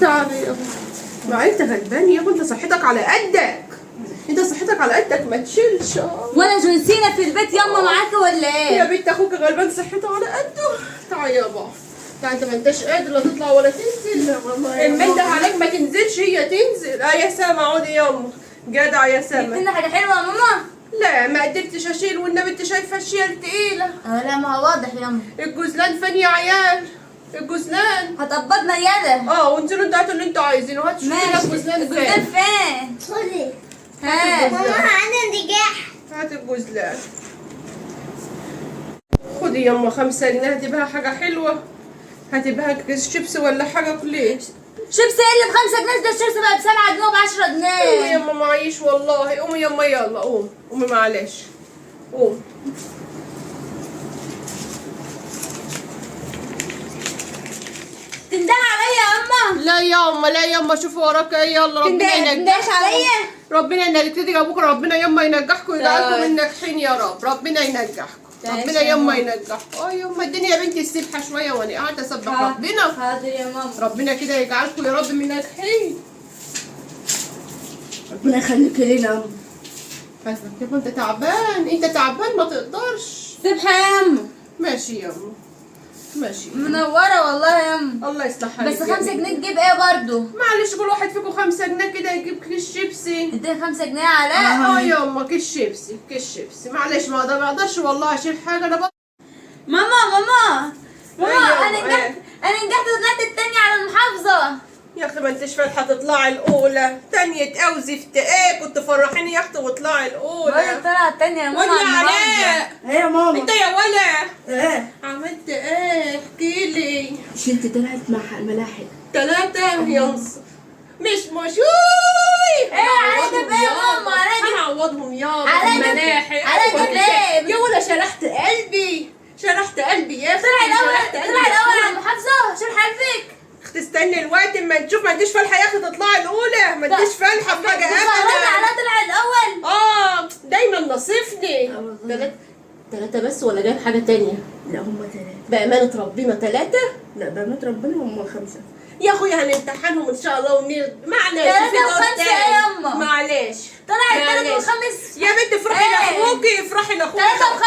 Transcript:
تعالي يابا. ما انت غلبان يابا، انت صحتك على قدك. انت صحتك على قدك ما تشيلش. وانا جونسينا في البيت يما معاك ولا يا ايه؟ بنت اخوك غلبان صحته على قده. تعالى يابا. تعالى، انت ما انتش قادر لا تطلع ولا تنزل. لا والله يا المنده ماما. عليك ما تنزلش، هي تنزل. يا سما عودي يما. جدع يا جبت سما. لنا حاجه حلوه يا ماما؟ لا ما قدرتش اشيل، والنبي انت شايفه الشيل تقيله. لا ما هو واضح يما. الجزلان فين يا عيال؟ الجزلان. هتقبضنا يالا. وانزلوا انتوا هاتوا اللي انتوا عايزينه. هاتوا شوفوا لك ماشي. الجزلان الجزدان فين. فين؟ خدي. ها ماما انا نجحت. هات الجزلان. خدي يما 5 جنيه، هتبقى حاجة حلوة. هتبقى كيس شيبسي ولا حاجة كليه. شيبسي ايه اللي ب5 جنيه؟ ده الشيبسي بقى ب7 جنيه وب10 قومي جنيه. يما معيش والله. قومي يما يلا قوم. قومي معلش. قوم. تندهي عليا يا اما؟ لا يما لا يما، شوفي وراك ايه. يلا ربنا ينجحكم. تندهيش عليا؟ ربنا ينجحكم بكره. ربنا يما ينجحكم ويجعلكم طيب. من الناجحين يا رب. ربنا ينجحكم. ماشي ربنا يا يما ماما. ينجحكم. يما اديني يا بنتي السبحه شويه وانا قاعده اسبح ربنا. حاضر يا ماما. ربنا كده يجعلكم يا رب من الناجحين. ربنا يخليك لينا يا ماما. حسبك يابا، انت تعبان. انت تعبان ما تقدرش. سبحة يا اما. ماشي يما. ماشي. منورة والله يا اما. الله يصلح حالك. بس يا 5 بنتي. جنيه تجيب ايه برضو؟ معلش، كل واحد فيكم 5 جنيه كده يجيب كيس شيبسي. اديني 5 جنيه علاء. يما كيس شيبسي. كيس شيبسي. معلش ما اقدرش والله اشيل حاجه. انا ماما أيوة، انا نجحت. إيه؟ انا نجحت وطلعت التانية على المحافظة. يا اختي ما انتش فالحه تطلعي الاولى. تانية او زفت ايه؟ كنت فرحيني يا اختي واطلعي ولا الاولى. طلع التانية يا ماما ولا على المحافظة. علاء. ايه يا ماما؟ انت يا ولا ايه؟ عملت ايه؟ احكي لي. شلت 3 ملاحق. 3 ينص. مش ايه علاء ده بقى يا ماما؟ علاء ده هنعوضهم يابا. علاء ده- المناحي. علاء ده باب. يا ولا شرحت قلبي. شرحت قلبي يا اختي. طلع الاول شرحت قلبي. على المحافظة. شو حالفك؟ اختي استني الوقت اما نشوف. ما انتش فالحه يا اختي تطلعي الاولى. ما انتش فالحه في حاجه ابدا. علاء طلع الاول. دايما نصفني. والله. 3 بس ولا جايب حاجه تانية؟ لا هم 3. بامانه ربنا 3. لا بنات ربنا هم 5. يا اخويا هنمتحنهم ان شاء الله معلش. 3 في دور و5 تاني. يا يما. معلش. طلع معلش. الثالث والخامس. يا بنت افرحي إيه؟ لاخوكي. افرحي لاخوكي. 3 و5